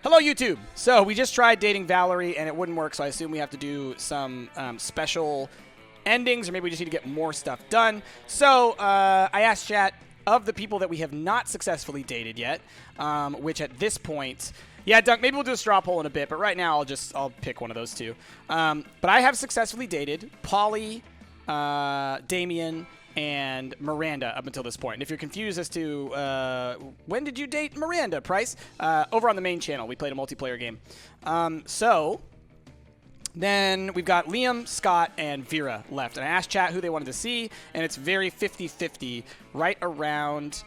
Hello, YouTube. So we just tried dating Valerie, and it wouldn't work, so I assume we have to do some special endings, or maybe we just need to get more stuff done. So I asked chat of the people that we have not successfully dated yet, which at this point... Yeah, Dunk, maybe we'll do a straw poll in a bit, but right now I'll pick one of those two. But I have successfully dated Polly, Damien, and Miranda up until this point. And if you're confused as to when did you date Miranda, Price, over on the main channel, we played a multiplayer game. So then we've got Liam, Scott, and Vera left. And I asked chat who they wanted to see, and it's very 50-50, right around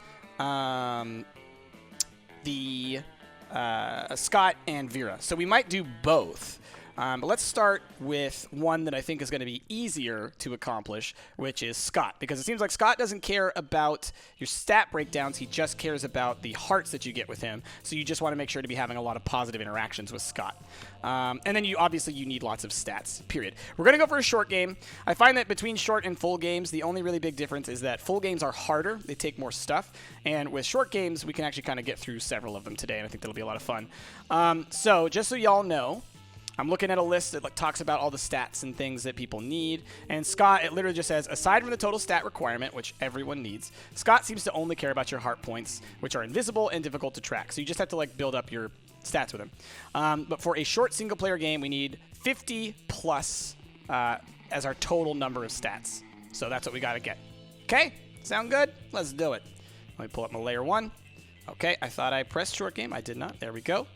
Scott and Vera. So we might do both. But let's start with one that I think is going to be easier to accomplish, which is Scott. Because it seems like Scott doesn't care about your stat breakdowns. He just cares about the hearts that you get with him. So you just want to make sure to be having a lot of positive interactions with Scott. And then you need lots of stats, period. We're going to go for a short game. I find that between short and full games, the only really big difference is that full games are harder. They take more stuff. And with short games, we can actually kind of get through several of them today. And I think that'll be a lot of fun. So just so y'all know, I'm looking at a list that talks about all the stats and things that people need. And Scott, it literally just says, aside from the total stat requirement, which everyone needs, Scott seems to only care about your heart points, which are invisible and difficult to track. So you just have to build up your stats with him. But for a short single-player game, we need 50 plus as our total number of stats. So that's what we got to get. Okay? Sound good? Let's do it. Let me pull up my layer 1. Okay, I thought I pressed short game. I did not. There we go.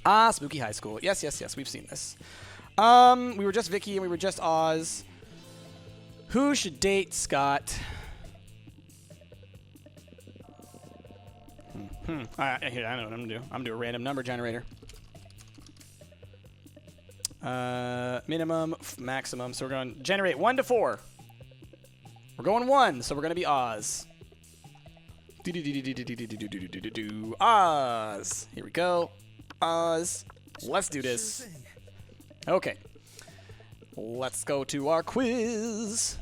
Ah, spooky high school. Yes, yes, yes. We've seen this. We were just Vicky and we were just Oz. Who should date Scott? Here, I know what I'm going to do. I'm going to do a random number generator. Minimum, maximum. So we're going to generate 1 to 4. We're going 1, so we're going to be Oz. Oz. Here we go. Oz. Let's do this. Okay. Let's go to our quiz.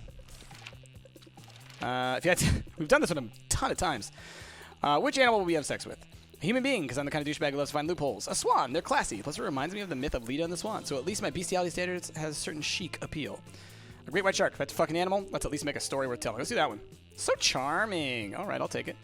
We've done this one a ton of times. Which animal will we have sex with? A human being, because I'm the kind of douchebag who loves to find loopholes. A swan. They're classy. Plus, it reminds me of the myth of Lita and the Swan. So at least my bestiality standards has a certain chic appeal. A great white shark. If that's a fucking animal, let's at least make a story worth telling. Let's do that one. So charming. All right, I'll take it.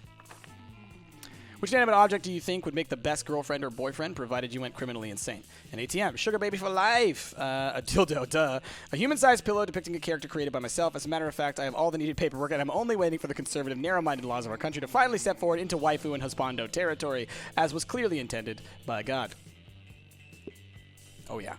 Which inanimate object do you think would make the best girlfriend or boyfriend, provided you went criminally insane? An ATM. Sugar baby for life. A dildo, duh. A human-sized pillow depicting a character created by myself. As a matter of fact, I have all the needed paperwork, and I'm only waiting for the conservative, narrow-minded laws of our country to finally step forward into waifu and husbando territory, as was clearly intended by God. Oh, yeah.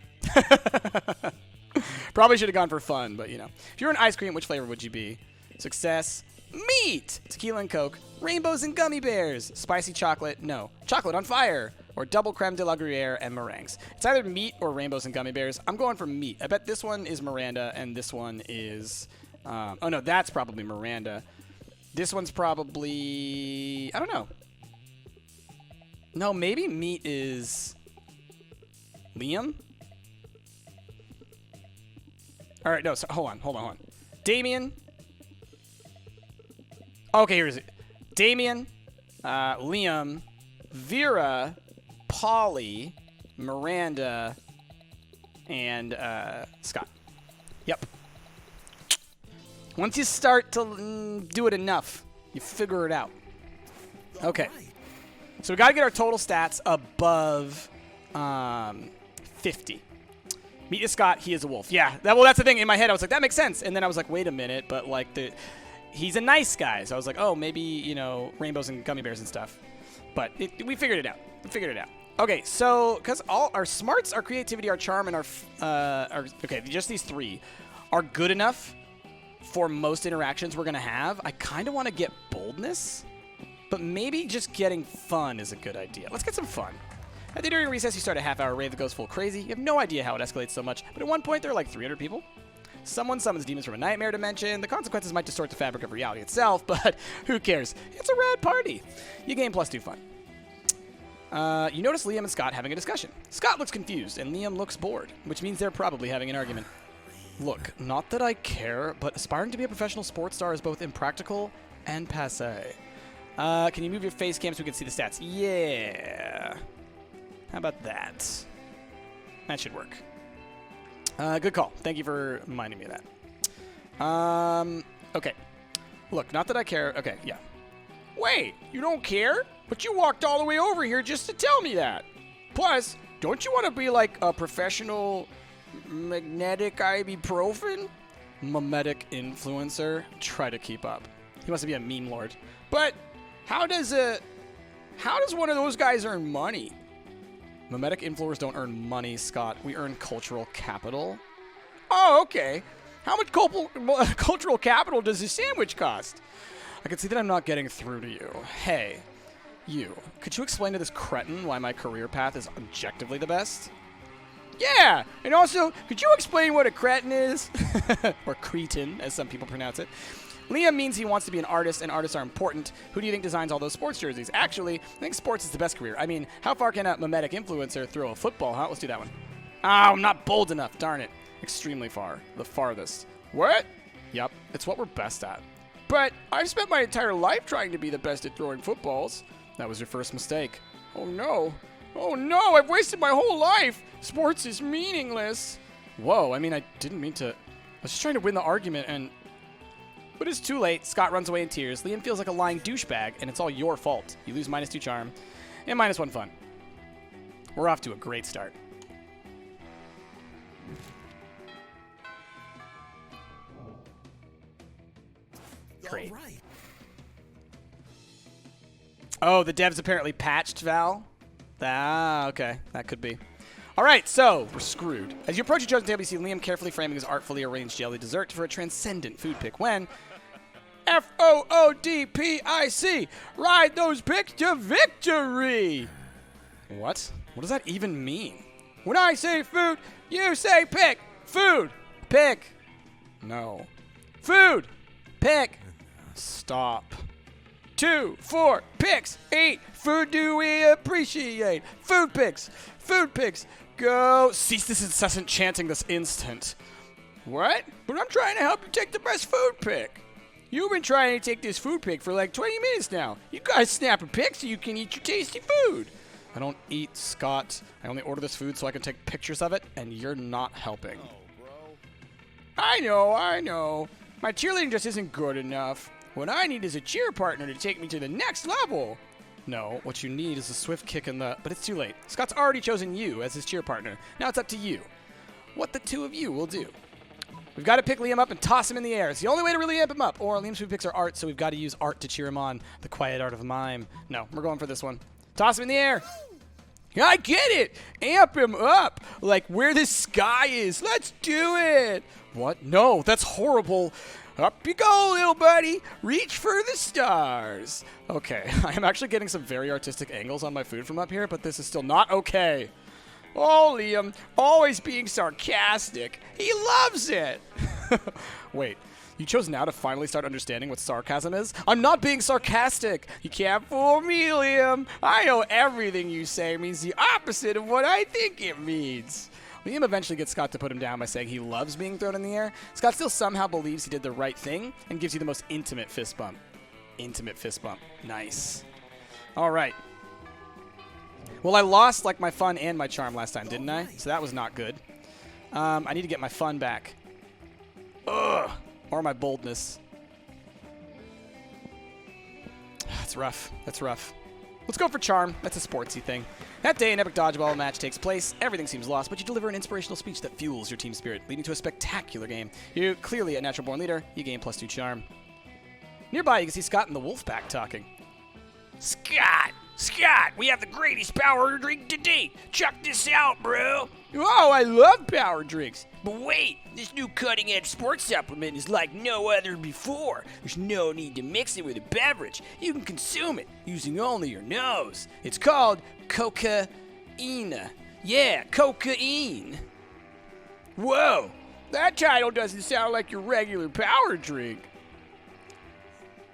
Probably should have gone for fun, but, you know. If you were an ice cream, which flavor would you be? Success. Meat! Tequila and Coke. Rainbows and gummy bears. Spicy chocolate. No. Chocolate on fire. Or double creme de la Gruyere and meringues. It's either meat or rainbows and gummy bears. I'm going for meat. I bet this one is Miranda and this one is... oh, no. That's probably Miranda. This one's probably... I don't know. No, maybe meat is... Liam? All right. No, so, hold on. Damien... Okay, here is it. Damien, Liam, Vera, Polly, Miranda, and Scott. Yep. Once you start to do it enough, you figure it out. Okay. So we got to get our total stats above 50. Meet Scott, he is a wolf. Yeah, that's the thing. In my head, I was like, that makes sense. And then I was like, wait a minute, but he's a nice guy, so I was like, oh, maybe, rainbows and gummy bears and stuff. But we figured it out. Okay, so, because all our smarts, our creativity, our charm, and okay, just these 3 are good enough for most interactions we're going to have. I kind of want to get boldness, but maybe just getting fun is a good idea. Let's get some fun. At the during recess, you start a half-hour rave that goes full crazy. You have no idea how it escalates so much, but at one point, there are like 300 people. Someone summons demons from a nightmare dimension. The consequences might distort the fabric of reality itself, but who cares? It's a rad party. You gain +2 fun. You notice Liam and Scott having a discussion. Scott looks confused, and Liam looks bored, which means they're probably having an argument. Look, not that I care, but aspiring to be a professional sports star is both impractical and passé. Can you move your face cam so we can see the stats? Yeah. How about that? That should work. Good call. Thank you for reminding me of that. Okay. Look, not that I care. Okay, yeah. Wait, you don't care? But you walked all the way over here just to tell me that. Plus, don't you want to be like a professional magnetic ibuprofen? Mimetic influencer? Try to keep up. He wants to be a meme lord. But how does one of those guys earn money? Mimetic influencers don't earn money, Scott. We earn cultural capital. Oh, okay. How much cultural capital does this sandwich cost? I can see that I'm not getting through to you. Hey, you. Could you explain to this cretin why my career path is objectively the best? Yeah, and also, could you explain what a cretin is? Or cretin, as some people pronounce it. Liam means he wants to be an artist, and artists are important. Who do you think designs all those sports jerseys? Actually, I think sports is the best career. I mean, how far can a mimetic influencer throw a football, huh? Let's do that one. Oh, I'm not bold enough, darn it. Extremely far. The farthest. What? Yep, it's what we're best at. But I've spent my entire life trying to be the best at throwing footballs. That was your first mistake. Oh no. Oh no, I've wasted my whole life. Sports is meaningless. Whoa, I mean, I didn't mean to. I was just trying to win the argument and... But it's too late. Scott runs away in tears. Liam feels like a lying douchebag, and it's all your fault. You lose -2 charm and -1 fun. We're off to a great start. Great. Right. Oh, the devs apparently patched Val. Ah, okay. That could be. All right, so we're screwed. As you approach your chosen table, you see Liam carefully framing his artfully arranged jelly dessert for a transcendent food pick when... FOODPIC! Ride those picks to victory! What? What does that even mean? When I say food, you say pick! Food! Pick! No. Food! Pick! Stop. 2, 4, picks, 8. Food do we appreciate? Food picks. Food picks. Go. Cease this incessant chanting this instant. What? But I'm trying to help you take the best food pick. You've been trying to take this food pick for like 20 minutes now. You guys snap a pic so you can eat your tasty food. I don't eat, Scott. I only order this food so I can take pictures of it, and you're not helping. Oh, bro. I know. My cheerleading just isn't good enough. What I need is a cheer partner to take me to the next level. No, what you need is a swift kick in the... But it's too late. Scott's already chosen you as his cheer partner. Now it's up to you. What the two of you will do. We've got to pick Liam up and toss him in the air. It's the only way to really amp him up. Or Liam's food picks are art, so we've got to use art to cheer him on. The quiet art of mime. No, we're going for this one. Toss him in the air. I get it. Amp him up. Like where the sky is. Let's do it. What? No, that's horrible. Up you go, little buddy. Reach for the stars. Okay, I'm actually getting some very artistic angles on my food from up here, but this is still not okay. Oh, Liam, always being sarcastic. He loves it. Wait, you chose now to finally start understanding what sarcasm is? I'm not being sarcastic. You can't fool me, Liam. I know everything you say means the opposite of what I think it means. Liam eventually gets Scott to put him down by saying he loves being thrown in the air. Scott still somehow believes he did the right thing and gives you the most intimate fist bump. Intimate fist bump. Nice. All right. Well, I lost like my fun and my charm last time, didn't I? So that was not good. I need to get my fun back. Ugh. Or my boldness. That's rough. That's rough. Let's go for charm. That's a sportsy thing. That day, an epic dodgeball match takes place. Everything seems lost, but you deliver an inspirational speech that fuels your team spirit, leading to a spectacular game. You're clearly a natural-born leader. You gain +2 charm. Nearby, you can see Scott and the wolf pack talking. Scott, we have the greatest power drink to date. Check this out, bro. Oh, I love power drinks. But wait, this new cutting-edge sports supplement is like no other before. There's no need to mix it with a beverage. You can consume it using only your nose. It's called cocaine. Yeah, cocaine. Whoa, that title doesn't sound like your regular power drink.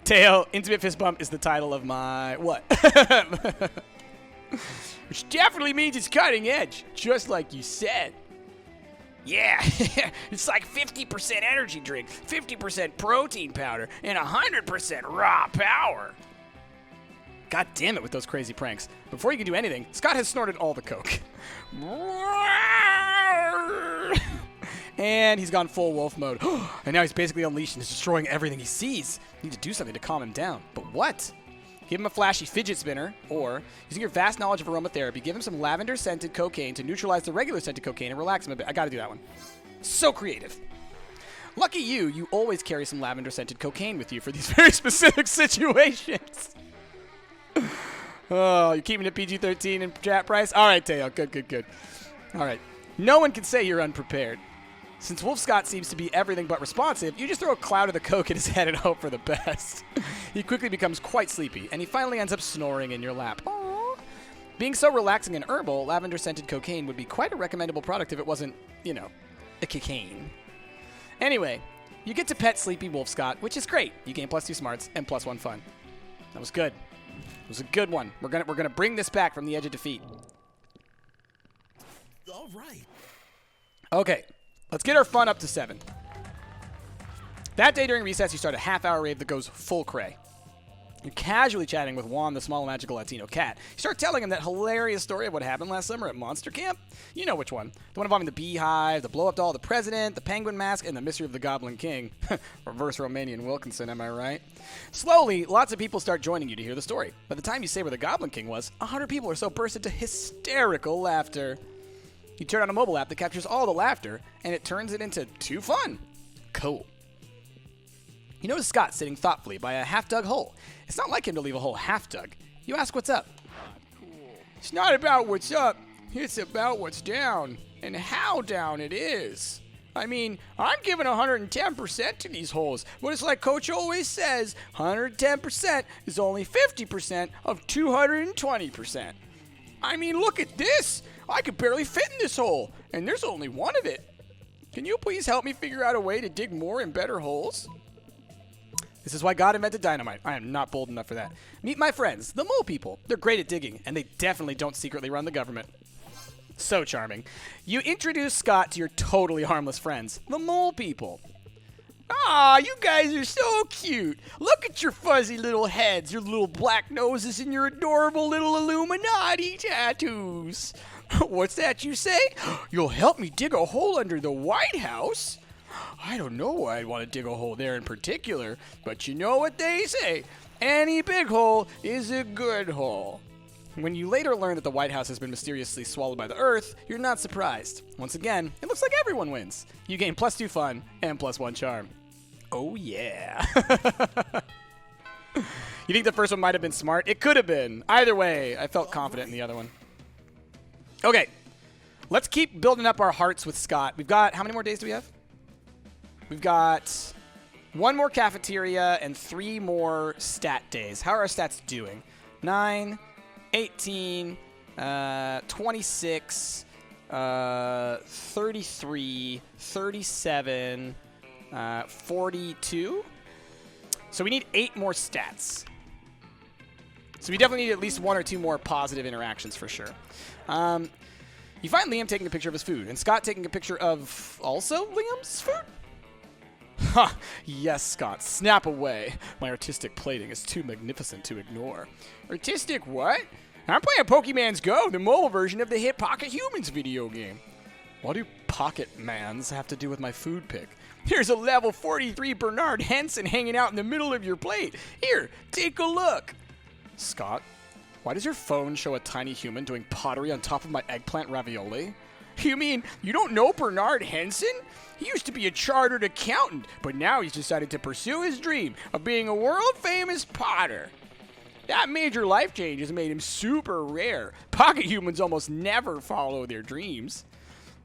Teo, Intimate Fist Bump is the title of my... what? Which definitely means it's cutting edge, just like you said. Yeah, it's like 50% energy drink, 50% protein powder, and 100% raw power. God damn it with those crazy pranks. Before you can do anything, Scott has snorted all the coke. And he's gone full wolf mode. And now he's basically unleashed and is destroying everything he sees. You need to do something to calm him down. But what? Give him a flashy fidget spinner, or, using your vast knowledge of aromatherapy, give him some lavender-scented cocaine to neutralize the regular scented cocaine and relax him a bit. I gotta do that one. So creative. Lucky you always carry some lavender-scented cocaine with you for these very specific situations. Oh, you're keeping it PG-13 in chat price? All right, Teo. Good. All right. No one can say you're unprepared. Since Wolf Scott seems to be everything but responsive, you just throw a cloud of the coke at his head and hope for the best. He quickly becomes quite sleepy, and he finally ends up snoring in your lap. Aww. Being so relaxing and herbal, lavender-scented cocaine would be quite a recommendable product if it wasn't, a cocaine. Anyway, you get to pet Sleepy Wolf Scott, which is great. You gain +2 smarts and +1 fun. That was good. It was a good one. We're gonna bring this back from the edge of defeat. All right. Okay. Let's get our fun up to 7. That day during recess, you start a half-hour rave that goes full cray. You're casually chatting with Juan, the small magical Latino cat. You start telling him that hilarious story of what happened last summer at Monster Camp. You know which one. The one involving the beehive, the blow-up doll of the president, the penguin mask, and the mystery of the Goblin King. Reverse Romanian Wilkinson, am I right? Slowly, lots of people start joining you to hear the story. By the time you say where the Goblin King was, 100 people or so burst into hysterical laughter. You turn on a mobile app that captures all the laughter, and it turns it into 2 fun. Cool. You notice Scott sitting thoughtfully by a half-dug hole. It's not like him to leave a hole half-dug. You ask what's up. It's not about what's up. It's about what's down, and how down it is. I mean, I'm giving 110% to these holes, but it's like Coach always says, 110% is only 50% of 220%. I mean, look at this. I could barely fit in this hole, and there's only one of it. Can you please help me figure out a way to dig more and better holes? This is why God invented dynamite. I am not bold enough for that. Meet my friends, the mole people. They're great at digging, and they definitely don't secretly run the government. So charming. You introduce Scott to your totally harmless friends, the mole people. Aw, you guys are so cute. Look at your fuzzy little heads, your little black noses, and your adorable little Illuminati tattoos. What's that you say? You'll help me dig a hole under the White House? I don't know why I'd want to dig a hole there in particular, but you know what they say. Any big hole is a good hole. When you later learn that the White House has been mysteriously swallowed by the Earth, you're not surprised. Once again, it looks like everyone wins. You gain +2 fun and +1 charm. Oh yeah. You think the first one might have been smart? It could have been. Either way, I felt confident in the other one. Okay, let's keep building up our hearts with Scott. We've got, how many more days do we have? We've got 1 more cafeteria and 3 more stat days. How are our stats doing? 9, 18, 26, 33, 37, 42. So we need 8 more stats. So we definitely need at least 1 or 2 more positive interactions for sure. You find Liam taking a picture of his food, and Scott taking a picture of also Liam's food? Ha! Yes, Scott. Snap away. My artistic plating is too magnificent to ignore. Artistic what? I'm playing Pokemon's Go, the mobile version of the hit Pocket Humans video game. What do Pocket Mans have to do with my food pick? Here's a level 43 Bernard Henson hanging out in the middle of your plate. Here, take a look. Scott, why does your phone show a tiny human doing pottery on top of my eggplant ravioli? You mean you don't know Bernard Henson? He used to be a chartered accountant, but now he's decided to pursue his dream of being a world-famous potter. That major life change has made him super rare. Pocket humans almost never follow their dreams.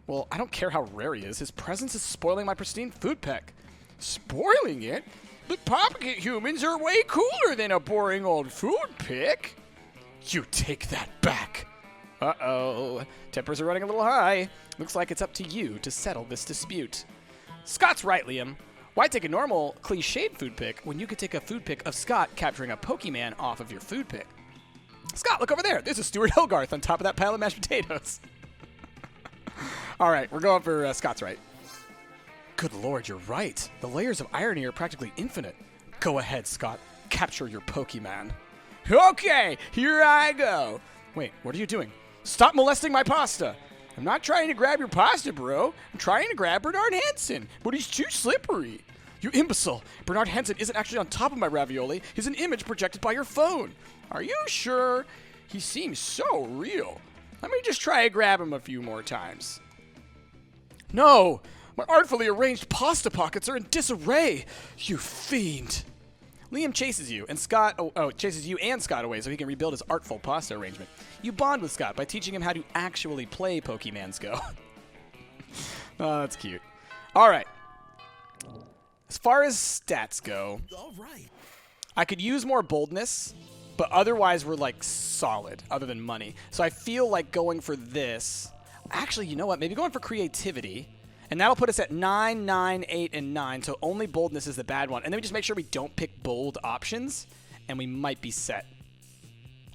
Well, I don't care how rare he is. His presence is spoiling my pristine food pick. Spoiling it? But pocket humans are way cooler than a boring old food pick. You take that back. Uh-oh. Tempers are running a little high. Looks like it's up to you to settle this dispute. Scott's right, Liam. Why take a normal, cliched food pick when you could take a food pick of Scott capturing a Pokemon off of your food pick? Scott, look over there. There's a Stuart Hogarth on top of that pile of mashed potatoes. All right, we're going for Scott's right. Good lord, you're right. The layers of irony are practically infinite. Go ahead, Scott. Capture your Pokemon. Okay, here I go. Wait, what are you doing? Stop molesting my pasta. I'm not trying to grab your pasta, bro. I'm trying to grab Bernard Hansen, but he's too slippery. You imbecile. Bernard Hansen isn't actually on top of my ravioli. He's an image projected by your phone. Are you sure? He seems so real. Let me just try to grab him a few more times. No! My artfully arranged pasta pockets are in disarray! You fiend! Liam chases you and Scott away so he can rebuild his artful pasta arrangement. You bond with Scott by teaching him how to actually play Pokemans Go. Oh, that's cute. All right. As far as stats go, I could use more boldness, but otherwise we're like solid, other than money. So I feel like going for this. Actually, you know what? Maybe going for creativity. And that'll put us at 9, 9, 8, and 9. So only boldness is the bad one. And then we just make sure we don't pick bold options. And we might be set.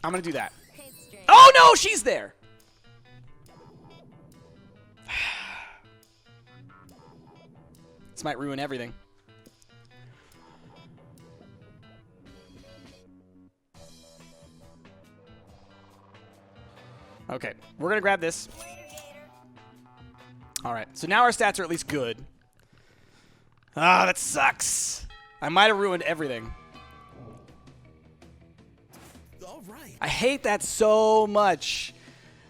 I'm going to do that. Oh, no! She's there! This might ruin everything. Okay, we're going to grab this. All right, so now our stats are at least good. Ah, that sucks. I might have ruined everything. All right. I hate that so much.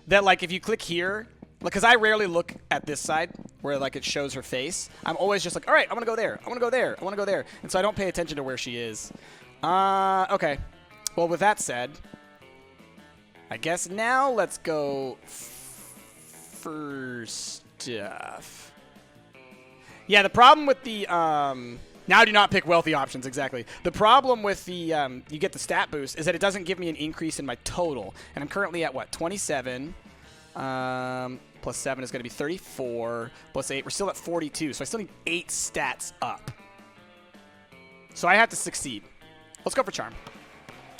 That, like, if you click here, because I rarely look at this side where, like, it shows her face. I'm always just like, all right, I want to go there. I want to go there. I want to go there. And so I don't pay attention to where she is. Okay. Well, with that said, I guess now let's go first. Stuff. Yeah, the problem with the now do not pick wealthy options, exactly. The problem with the you get the stat boost is that it doesn't give me an increase in my total. And I'm currently at what? 27. Plus 7 is going to be 34. Plus 8, we're still at 42. So I still need 8 stats up. So I have to succeed. Let's go for charm.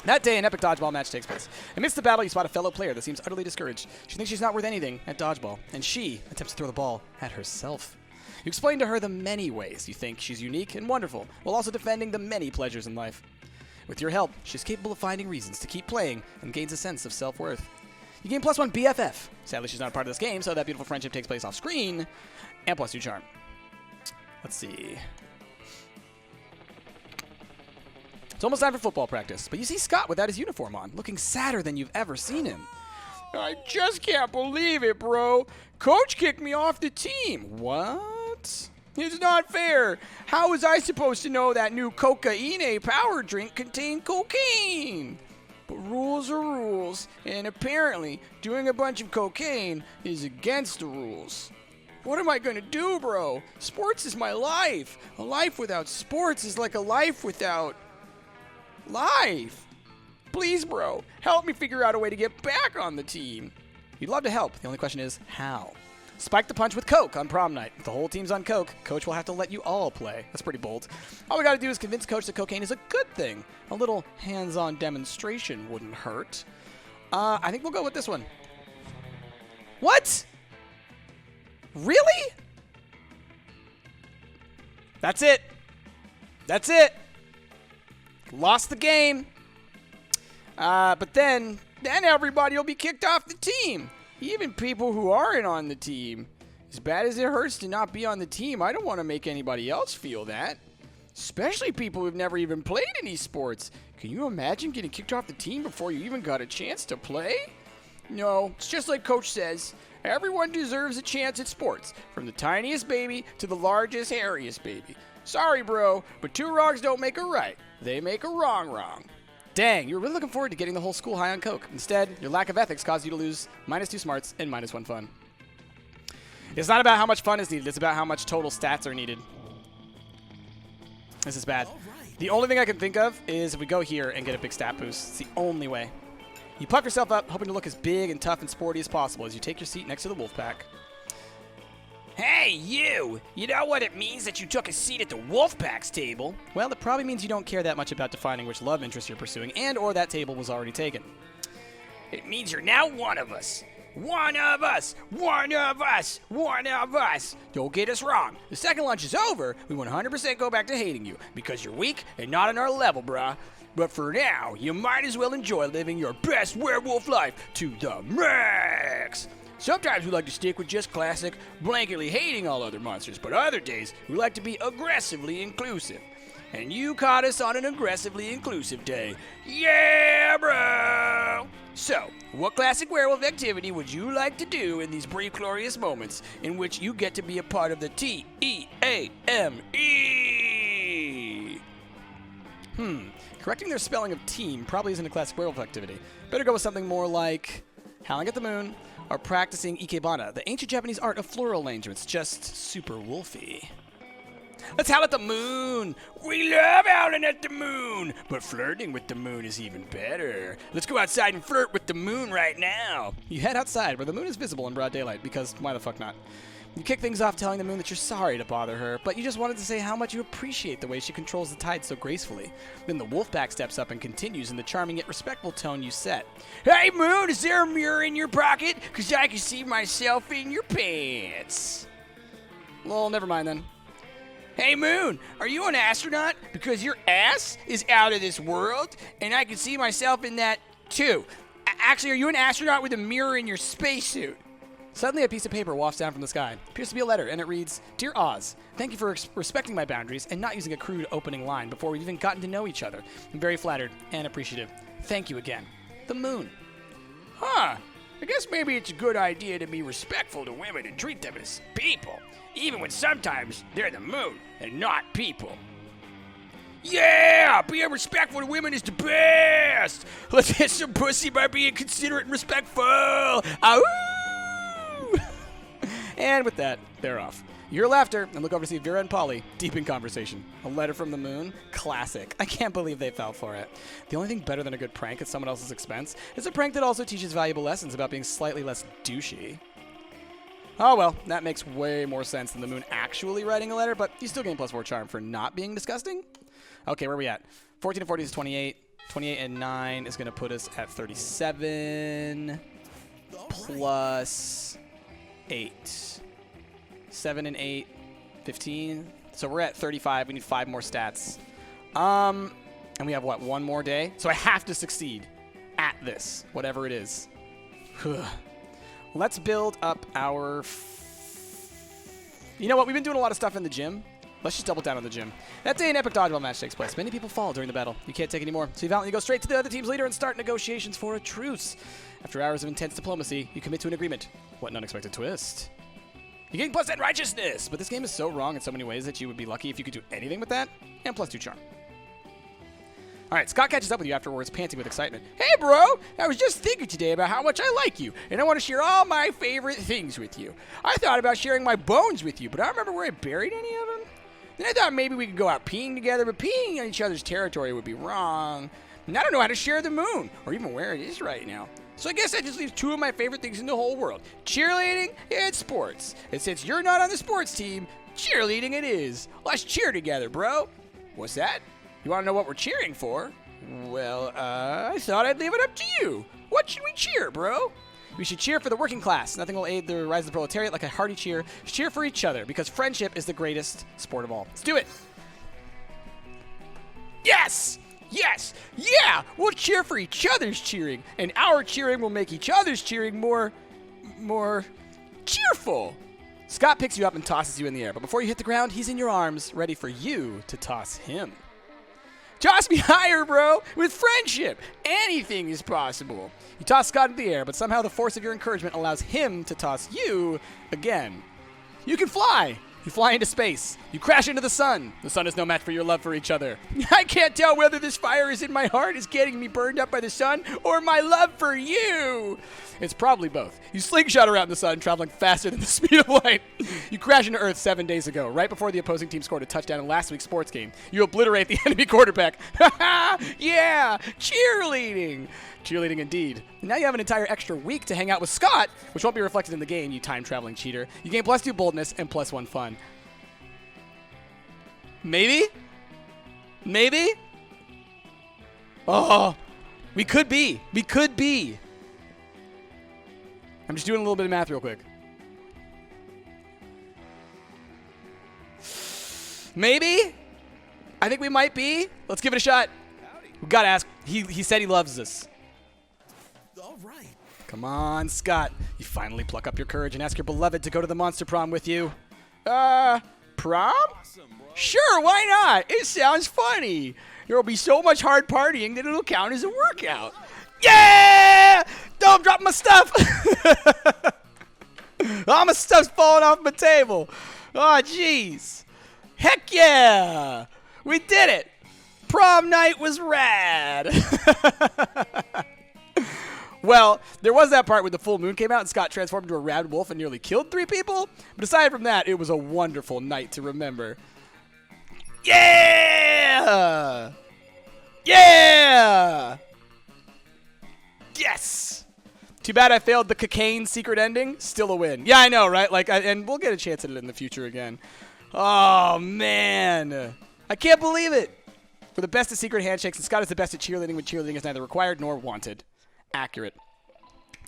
That day, an epic dodgeball match takes place. Amidst the battle, you spot a fellow player that seems utterly discouraged. She thinks she's not worth anything at dodgeball, and she attempts to throw the ball at herself. You explain to her the many ways you think she's unique and wonderful, while also defending the many pleasures in life. With your help, she's capable of finding reasons to keep playing and gains a sense of self-worth. You gain +1 BFF. Sadly, she's not a part of this game, so that beautiful friendship takes place off-screen, and +2 charm. Let's see. It's almost time for football practice, but you see Scott without his uniform on, looking sadder than you've ever seen him. I just can't believe it, bro. Coach kicked me off the team. What? It's not fair. How was I supposed to know that new cocaine power drink contained cocaine? But rules are rules, and apparently doing a bunch of cocaine is against the rules. What am I going to do, bro? Sports is my life. A life without sports is like a life without life. Please, bro, help me figure out a way to get back on the team. You'd love to help. The only question is, how? Spike the punch with Coke on prom night. If the whole team's on Coke, Coach will have to let you all play. That's pretty bold. All we got to do is convince Coach that cocaine is a good thing. A little hands-on demonstration wouldn't hurt. I think we'll go with this one. What? Really? That's it. That's it. Lost the game. But then everybody will be kicked off the team. Even people who aren't on the team. As bad as it hurts to not be on the team, I don't want to make anybody else feel that. Especially people who've never even played any sports. Can you imagine getting kicked off the team before you even got a chance to play? No, it's just like Coach says. Everyone deserves a chance at sports. From the tiniest baby to the largest, hairiest baby. Sorry, bro, but two wrongs don't make a right. They make a wrong. Dang, you were really looking forward to getting the whole school high on Coke. Instead, your lack of ethics caused you to lose -2 smarts and -1 fun. It's not about how much fun is needed, it's about how much total stats are needed. This is bad. The only thing I can think of is if we go here and get a big stat boost. It's the only way. You puff yourself up, hoping to look as big and tough and sporty as possible as you take your seat next to the wolf pack. Hey, you! You know what it means that you took a seat at the Wolfpack's table? Well, it probably means you don't care that much about defining which love interest you're pursuing and or that table was already taken. It means you're now one of us. One of us! One of us! One of us! Don't get us wrong. The second lunch is over, we 100% go back to hating you because you're weak and not on our level, bruh. But for now, you might as well enjoy living your best werewolf life to the max. Sometimes we like to stick with just classic, blanketly hating all other monsters, but other days we like to be aggressively inclusive. And you caught us on an aggressively inclusive day. Yeah, bro! So, what classic werewolf activity would you like to do in these brief, glorious moments in which you get to be a part of the T-E-A-M-E? Correcting their spelling of team probably isn't a classic werewolf activity. Better go with something more like howling at the moon or practicing ikebana, the ancient Japanese art of floral arrangements, just super wolfy. Let's howl at the moon! We love howling at the moon! But flirting with the moon is even better. Let's go outside and flirt with the moon right now. You head outside where the moon is visible in broad daylight, because why the fuck not? You kick things off telling the moon that you're sorry to bother her, but you just wanted to say how much you appreciate the way she controls the tide so gracefully. Then the wolfpack steps up and continues in the charming yet respectful tone you set. Hey moon, is there a mirror in your pocket? Cause I can see myself in your pants. Well, never mind then. Hey moon, are you an astronaut? Because your ass is out of this world, and I can see myself in that too. Actually, are you an astronaut with a mirror in your spacesuit? Suddenly, a piece of paper wafts down from the sky. It appears to be a letter, and it reads, Dear Oz, thank you for respecting my boundaries and not using a crude opening line before we've even gotten to know each other. I'm very flattered and appreciative. Thank you again. The moon. Huh. I guess maybe it's a good idea to be respectful to women and treat them as people, even when sometimes they're the moon and not people. Yeah! Being respectful to women is the best! Let's hit some pussy by being considerate and respectful! Ow! And with that, they're off. Your laughter, and look over to see Vera and Polly deep in conversation. A letter from the moon? Classic. I can't believe they fell for it. The only thing better than a good prank at someone else's expense is a prank that also teaches valuable lessons about being slightly less douchey. Oh well, that makes way more sense than the moon actually writing a letter, but you still gain +4 charm for not being disgusting? Okay, where are we at? 14 and 40 is 28. 28 and 9 is going to put us at 37 plus 8. 7 and 8, 15. So we're at 35. We need 5 more stats. And we have, what, 1 more day? So I have to succeed at this, whatever it is. Let's build up our... You know what? We've been doing a lot of stuff in the gym. Let's just double down on the gym. That day, an epic dodgeball match takes place. Many people fall during the battle. You can't take any more. So you valiantly go straight to the other team's leader and start negotiations for a truce. After hours of intense diplomacy, you commit to an agreement. What an unexpected twist. You gain +10 righteousness, but this game is so wrong in so many ways that you would be lucky if you could do anything with that, and +2 charm. Alright, Scott catches up with you afterwards, panting with excitement. Hey bro, I was just thinking today about how much I like you, and I want to share all my favorite things with you. I thought about sharing my bones with you, but I don't remember where I buried any of them. Then I thought maybe we could go out peeing together, but peeing on each other's territory would be wrong. And I don't know how to share the moon, or even where it is right now. So I guess that just leaves 2 of my favorite things in the whole world. Cheerleading and sports. And since you're not on the sports team, cheerleading it is. Let's cheer together, bro. What's that? You want to know what we're cheering for? Well, I thought I'd leave it up to you. What should we cheer, bro? We should cheer for the working class. Nothing will aid the rise of the proletariat like a hearty cheer. Cheer for each other, because friendship is the greatest sport of all. Let's do it. Yes! Yes! Yeah! We'll cheer for each other's cheering, and our cheering will make each other's cheering more cheerful. Scott picks you up and tosses you in the air, but before you hit the ground, he's in your arms, ready for you to toss him. Toss me higher, bro! With friendship, anything is possible. You toss Scott into the air, but somehow the force of your encouragement allows him to toss you again. You can fly! You fly into space. You crash into the sun. The sun is no match for your love for each other. I can't tell whether this fire is in my heart is getting me burned up by the sun or my love for you. It's probably both. You slingshot around the sun, traveling faster than the speed of light. You crash into Earth 7 days ago, right before the opposing team scored a touchdown in last week's sports game. You obliterate the enemy quarterback. Yeah, cheerleading. Cheerleading indeed. And now you have an entire extra week to hang out with Scott, which won't be reflected in the game, you time-traveling cheater. You gain +2 boldness and +1 fun. Maybe? Maybe? Oh, we could be. We could be. I'm just doing a little bit of math real quick. Maybe? I think we might be. Let's give it a shot. We gotta ask. He said he loves us. All right. Come on, Scott. You finally pluck up your courage and ask your beloved to go to the Monster Prom with you. Prom? Sure, why not? It sounds funny. There will be so much hard partying that it'll count as a workout. Yeah! Don't drop my stuff. All my stuff's falling off my table. Oh, jeez. Heck yeah! We did it. Prom night was rad. Well, there was that part where the full moon came out and Scott transformed into a rabid wolf and nearly killed 3 people. But aside from that, it was a wonderful night to remember. Yeah! Yeah! Yes! Too bad I failed the cocaine secret ending. Still a win. Yeah, I know, right? And we'll get a chance at it in the future again. Oh, man. I can't believe it. For the best at secret handshakes, and Scott is the best at cheerleading when cheerleading is neither required nor wanted. Accurate.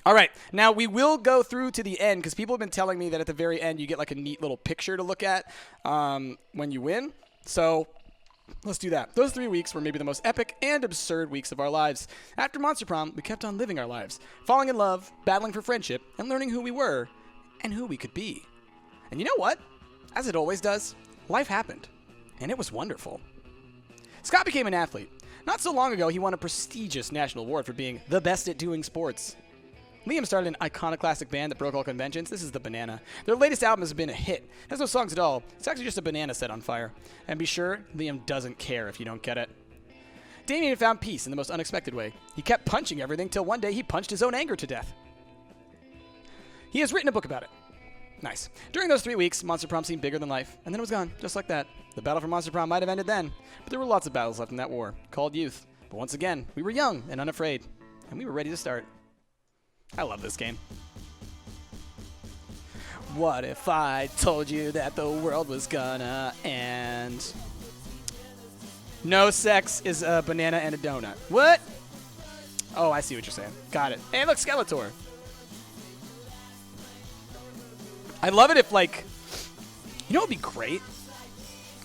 All right, now we will go through to the end because people have been telling me that at the very end you get like a neat little picture to look at when you win. So let's do that. Those 3 weeks were maybe the most epic and absurd weeks of our lives. After Monster Prom, we kept on living our lives, falling in love, battling for friendship, and learning who we were and who we could be. And you know what? As it always does, life happened, and it was wonderful. Scott became an athlete. Not so long ago, he won a prestigious national award for being the best at doing sports. Liam started an iconoclastic band that broke all conventions. This is The Banana. Their latest album has been a hit. It has no songs at all. It's actually just a banana set on fire. And be sure, Liam doesn't care if you don't get it. Damien found peace in the most unexpected way. He kept punching everything till one day he punched his own anger to death. He has written a book about it. Nice. During those 3 weeks, Monster Prom seemed bigger than life, and then it was gone, just like that. The battle for Monster Prom might have ended then, but there were lots of battles left in that war, called youth. But once again, we were young and unafraid, and we were ready to start. I love this game. What if I told you that the world was gonna end? No sex is a banana and a donut. What? Oh, I see what you're saying. Got it. Hey, look, Skeletor. I'd love it if, like, you know what would be great?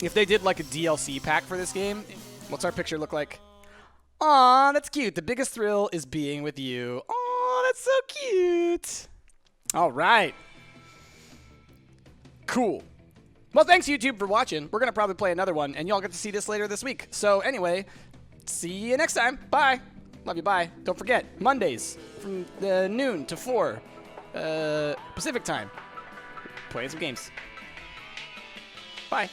If they did, like, a DLC pack for this game. What's our picture look like? Aw, that's cute. The biggest thrill is being with you. Aw, that's so cute. All right. Cool. Well, thanks, YouTube, for watching. We're going to probably play another one, and y'all get to see this later this week. So, anyway, see you next time. Bye. Love you. Bye. Don't forget, Mondays from noon to 4 Pacific time. Playing some games. Bye.